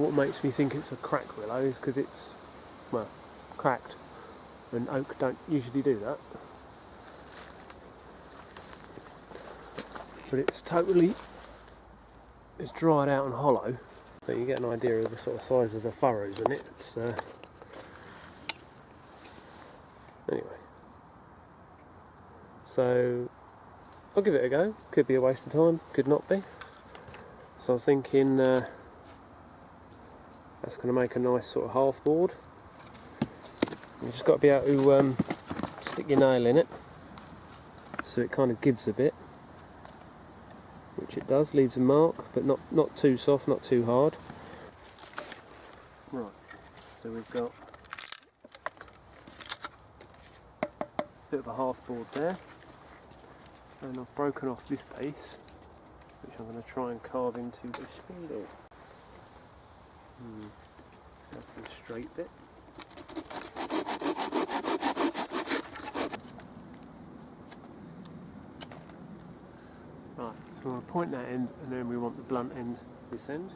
what makes me think it's a crack willow is because it's, well, cracked, and oak don't usually do that. But it's dried out and hollow, so you get an idea of the sort of size of the furrows in it. It's, anyway, so I'll give it a go. Could be a waste of time, could not be. So I was thinking that's going to make a nice sort of half board. You've just got to be able to stick your nail in it, so it kind of gives a bit, which it does, leaves a mark, but not too soft, not too hard. Right, so we've got a bit of a half board there, and I've broken off this piece, which I'm going to try and carve into the spindle. That's the straight bit. Right, so we want to point that end, and then we want the blunt end this end.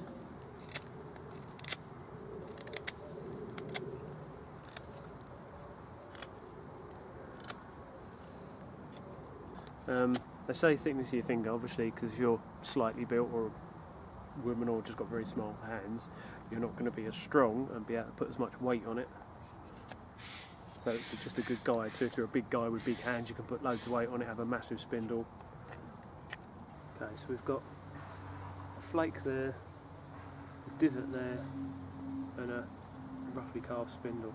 They say thickness of your finger, obviously, because if you're slightly built or a woman or just got very small hands, you're not going to be as strong and be able to put as much weight on it. So it's just a good guide. So if you're a big guy with big hands, you can put loads of weight on it, have a massive spindle. Okay, so we've got a flake there, a divot there, and a roughly carved spindle.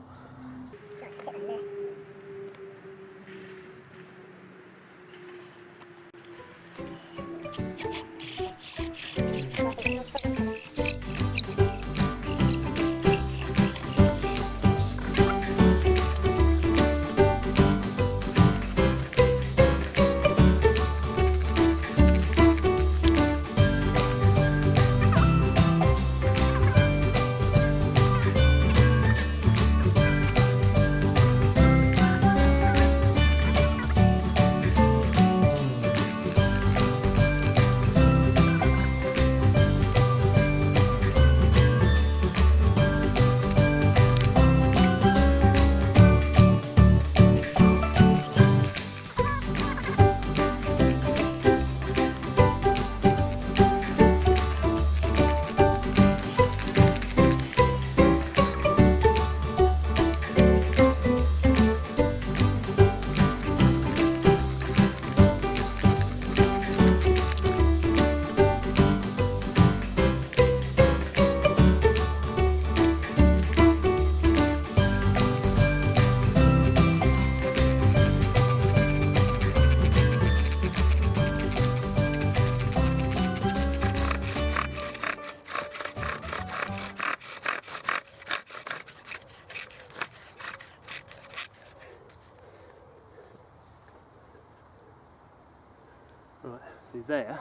Right, see there,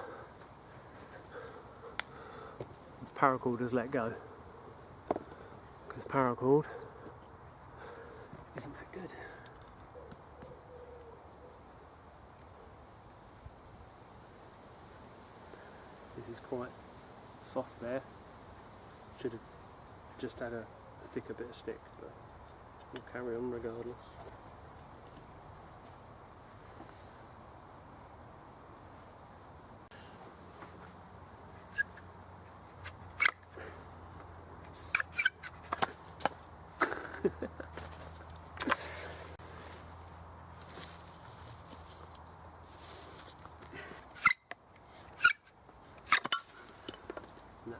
paracord has let go, because paracord isn't that good. This is quite soft there, should have just had a thicker bit of stick, but we'll carry on regardless. No.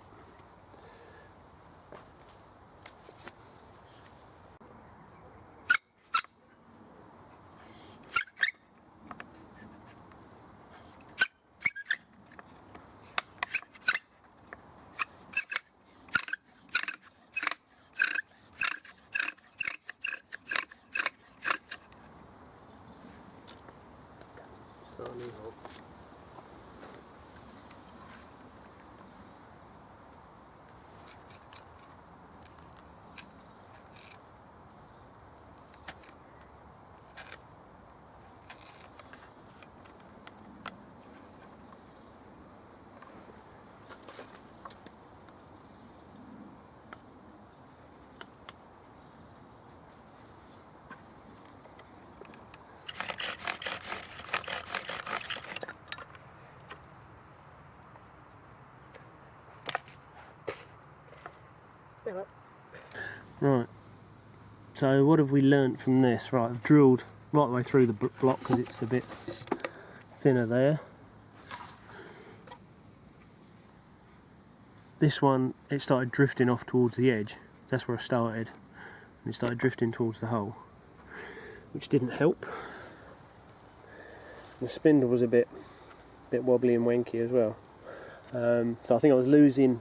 Start a new hole. So what have we learnt from this? Right, I've drilled right the way through the block because it's a bit thinner there. This one, it started drifting off towards the edge. That's where I started. And it started drifting towards the hole, which didn't help. The spindle was a bit wobbly and wanky as well. So I think I was losing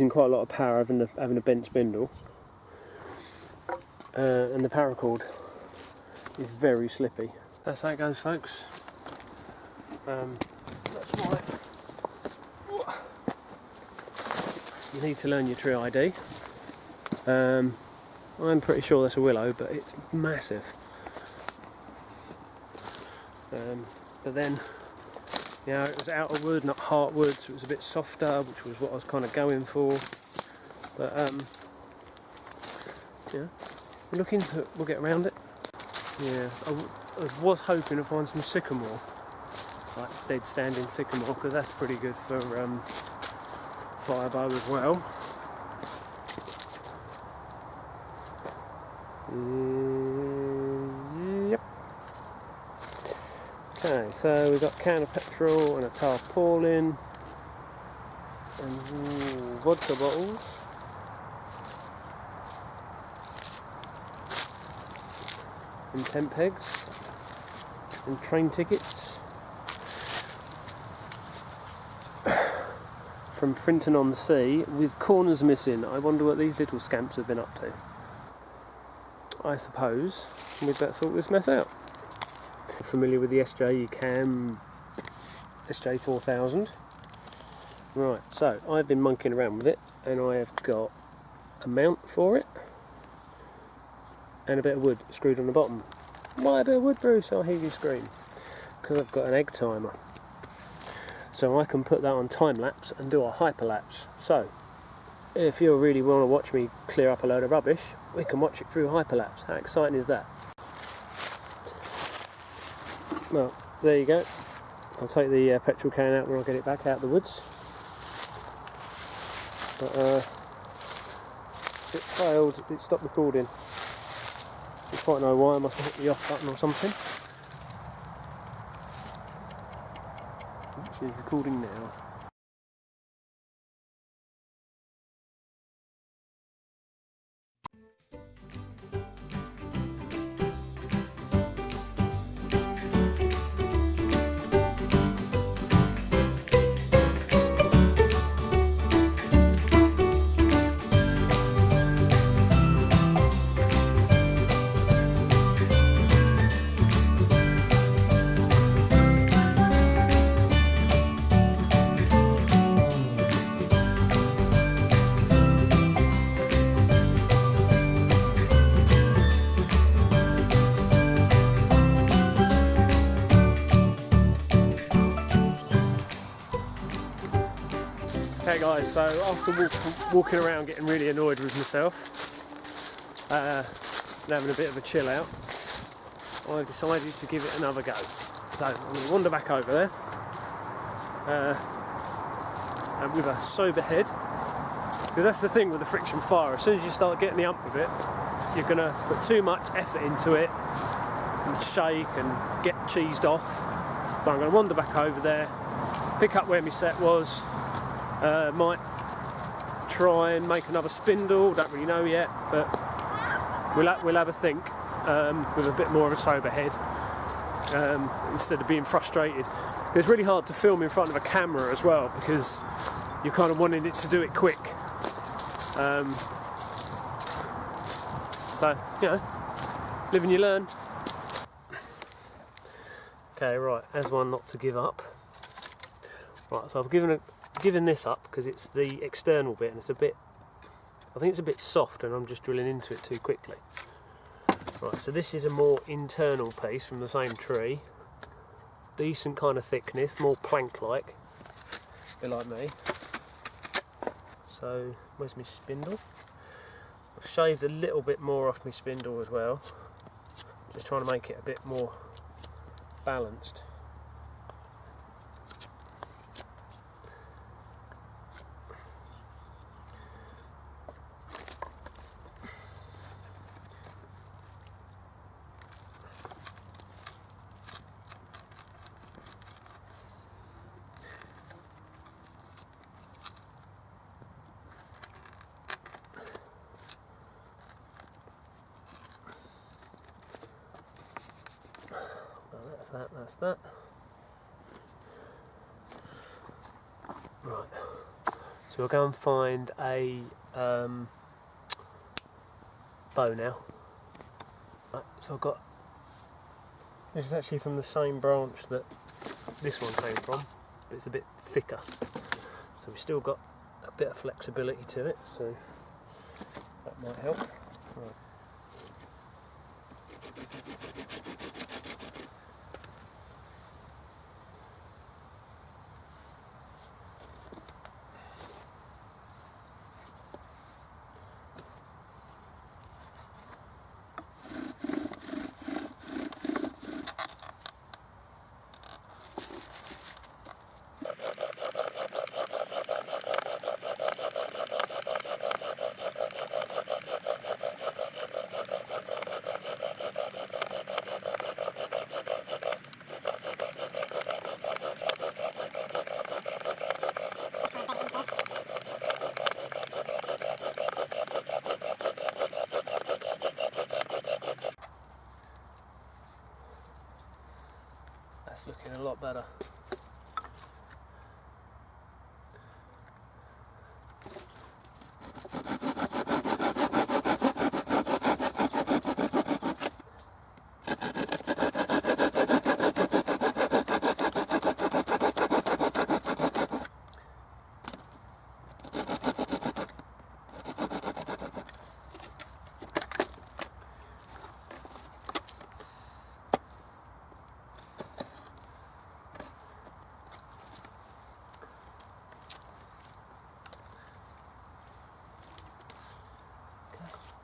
quite a lot of power having a bent spindle. And the paracord is very slippy. That's how it goes, folks. That's why you need to learn your tree ID. I'm pretty sure that's a willow, but it's massive. But then, you know, it was outer wood, not heartwood, so it was a bit softer, which was what I was kind of going for. But yeah, we'll get around it. Yeah, I was hoping to find some sycamore, like dead standing sycamore, because that's pretty good for firebow as well. Yep. Okay, so we've got a can of petrol and a tarpaulin and vodka bottles. And tent pegs and train tickets from Frinton-on-Sea with corners missing. I wonder what these little scamps have been up to. I suppose we'd better sort this mess out. Familiar with the SJ Cam SJ4000? Right, so I've been monkeying around with it and I have got a mount for it and a bit of wood screwed on the bottom. Why a bit of wood, Bruce? I hear you scream. Because I've got an egg timer. So I can put that on time lapse and do a hyperlapse. So, if you really want to watch me clear up a load of rubbish, we can watch it through hyperlapse. How exciting is that? Well, there you go. I'll take the petrol can out when I get it back out of the woods. But it failed, it stopped recording. I don't quite know why, I must have hit the off button or something. She's recording now. Okay guys, so after walking around getting really annoyed with myself and having a bit of a chill out, I've decided to give it another go. So I'm going to wander back over there and with a sober head, because that's the thing with the friction fire, as soon as you start getting the ump of it, you're going to put too much effort into it and shake and get cheesed off. So I'm going to wander back over there, pick up where my set was. Might try and make another spindle, don't really know yet, but we'll have a think with a bit more of a sober head instead of being frustrated. It's really hard to film in front of a camera as well because you're kind of wanting it to do it quick. So, you know, live and you learn. Okay, right, as one not to give up. Right, so I've given this up because it's the external bit and it's a bit, I think it's a bit soft and I'm just drilling into it too quickly. Right, so this is a more internal piece from the same tree, decent kind of thickness, more plank-like, a bit like me. So where's my spindle? I've shaved a little bit more off my spindle as well, just trying to make it a bit more balanced. that's that. Right, so we'll go and find a bow now. Right, so I've got, this is actually from the same branch that this one came from, but it's a bit thicker. So we've still got a bit of flexibility to it, so that might help. Right. That's looking a lot better.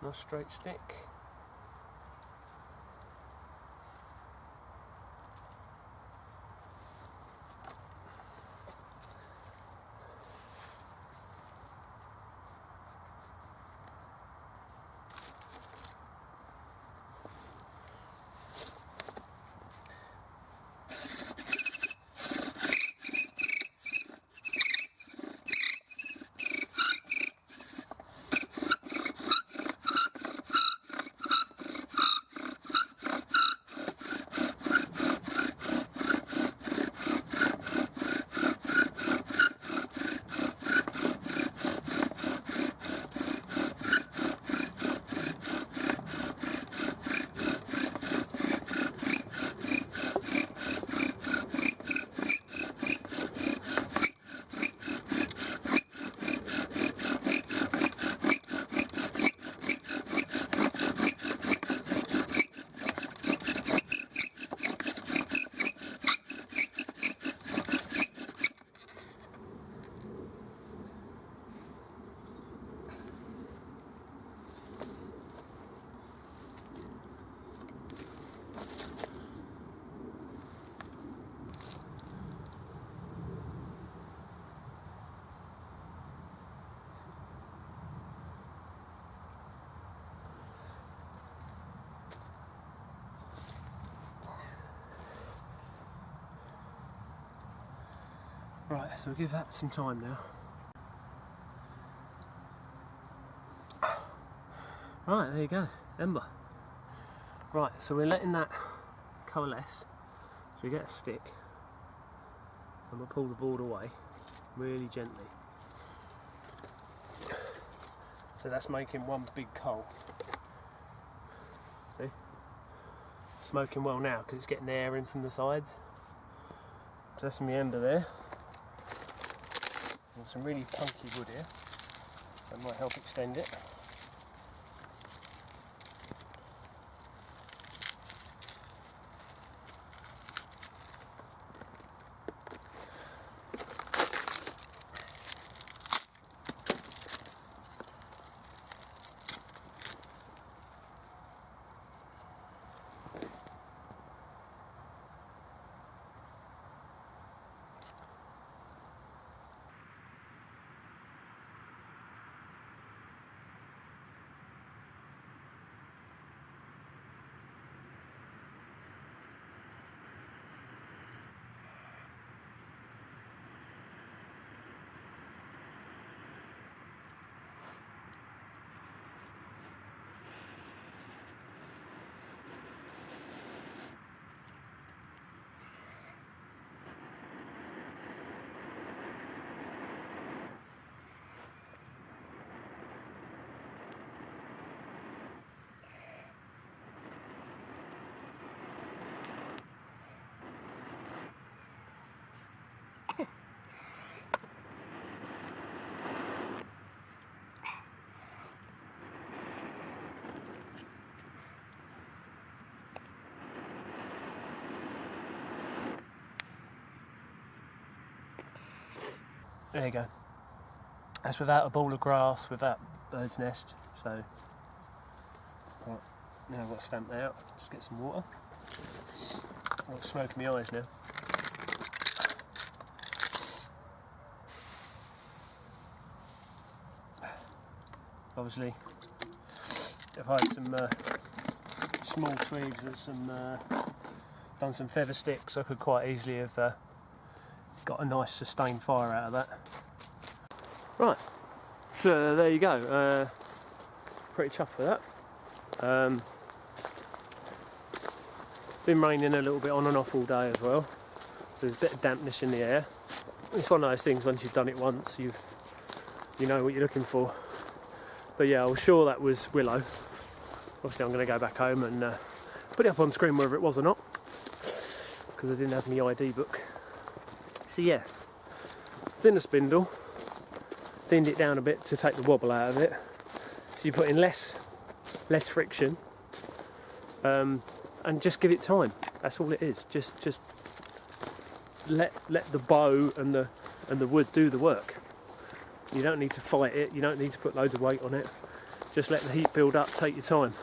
Nice straight stick. Right, so we'll give that some time now. Right, there you go, ember. Right, so we're letting that coalesce. So we get a stick and we'll pull the board away really gently. So that's making one big coal. See? Smoking well now because it's getting the air in from the sides. So that's some ember there. And some really punky wood here. That might help extend it. There you go. That's without a ball of grass, without bird's nest. So, right, now I've got to stamp that out. Just get some water. I've got smoke in my eyes now. Obviously, I've had some small twigs and some done some feather sticks. I could quite easily have got a nice sustained fire out of that. Right, so there you go. Pretty chuffed with that. Been raining a little bit on and off all day as well, so there's a bit of dampness in the air. It's one of those things, once you've done it once, you know what you're looking for. But yeah, I was sure that was willow. Obviously I'm going to go back home and put it up on screen whether it was or not, because I didn't have my ID book. So yeah, thinner spindle, thinned it down a bit to take the wobble out of it. So you put in less friction, and just give it time. That's all it is. Just let the bow and the wood do the work. You don't need to fight it. You don't need to put loads of weight on it. Just let the heat build up. Take your time.